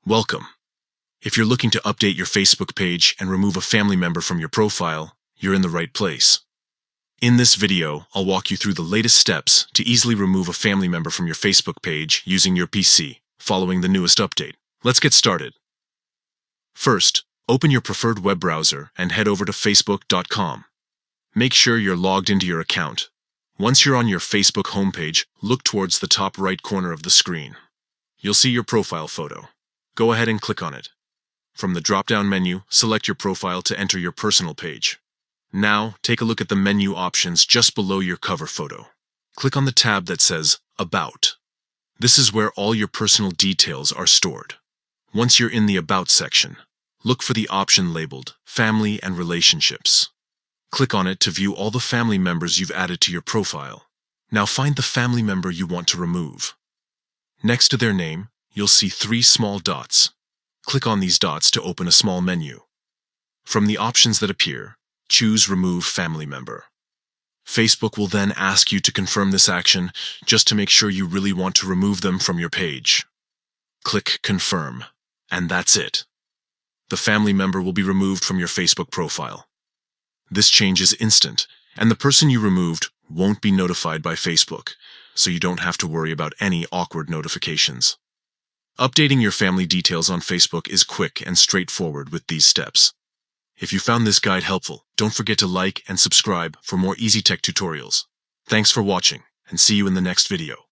Welcome. If you're looking to update your Facebook page and remove a family member from your profile, you're in the right place. In this video, I'll walk you through the latest steps to easily remove a family member from your Facebook page using your PC, following the newest update. Let's get started. First, open your preferred web browser and head over to facebook.com. Make sure you're logged into your account. Once you're on your Facebook homepage, look towards the top right corner of the screen. You'll see your profile photo. Go ahead and click on it. From the drop-down menu, select your profile to enter your personal page. Now, take a look at the menu options just below your cover photo. Click on the tab that says About. This is where all your personal details are stored. Once you're in the About section, look for the option labeled Family and Relationships. Click on it to view all the family members you've added to your profile. Now find the family member you want to remove. Next to their name, you'll see 3 small dots. Click on these dots to open a small menu. From the options that appear, choose Remove Family Member. Facebook will then ask you to confirm this action just to make sure you really want to remove them from your page. Click Confirm, and that's it. The family member will be removed from your Facebook profile. This change is instant, and the person you removed won't be notified by Facebook, so you don't have to worry about any awkward notifications. Updating your family details on Facebook is quick and straightforward with these steps. If you found this guide helpful, don't forget to like and subscribe for more easy tech tutorials. Thanks for watching, and see you in the next video.